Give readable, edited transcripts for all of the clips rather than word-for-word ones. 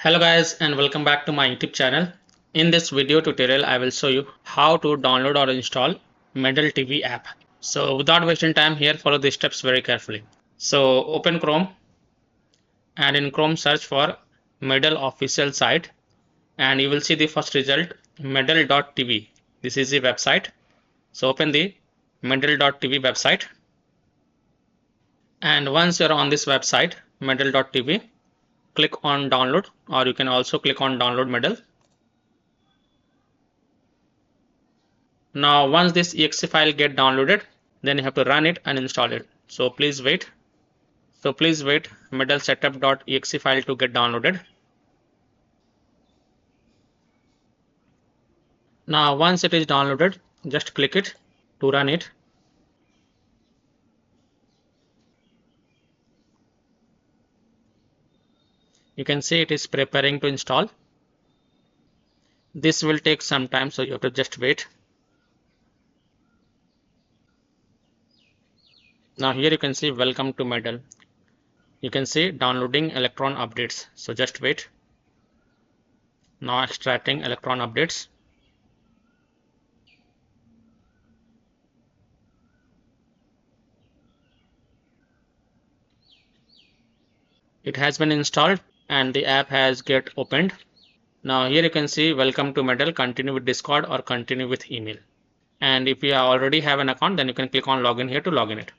Hello guys and welcome back to my YouTube channel. In this video tutorial I will show you how to download or install Medal TV app. So without wasting time here, follow these steps very carefully. So open Chrome and in Chrome search for Medal official site and you will see the first result medal.tv. This is the website. So open the medal.tv website and once you are on this website medal.tv, click on download or you can also click on download Medal. Now once this exe file get downloaded, then you have to run it and install it. So please wait Medal setup.exe file to get downloaded. Now once it is downloaded, just click it to run it. You can see it is preparing to install. This will take some time, so you have to just wait. Now here you can see welcome to Medal. You can see downloading Electron updates. So just wait. Now extracting Electron updates. It has been installed and the app has get opened. Now here you can see welcome to Medal, continue with Discord or continue with email. And if you already have an account, then you can click on login here to login it.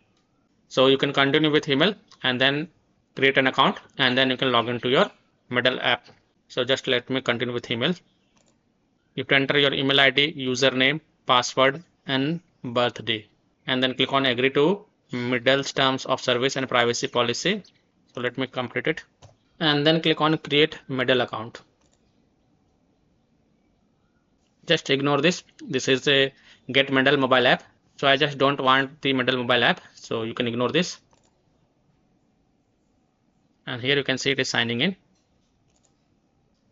So you can continue with email and then create an account and then you can log into your Medal app. So just let me continue with email. You can enter your email ID, username, password and birthday and then click on agree to Medal's terms of service and privacy policy. So let me complete it and then click on create Medal account. Just ignore this. This is a get Medal mobile app. So I just don't want the Medal mobile app. So you can ignore this. And here you can see it is signing in.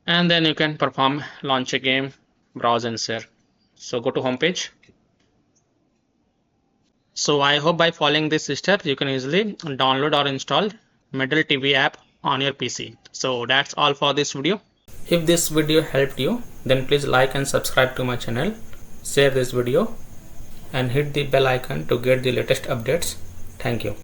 And then you can perform launch a game, browse and share. So go to home page. So I hope by following this step you can easily download or install Medal TV app on your PC. So that's all for this video. If this video helped you, then please like and subscribe to my channel, share this video and hit the bell icon to get the latest updates. Thank you.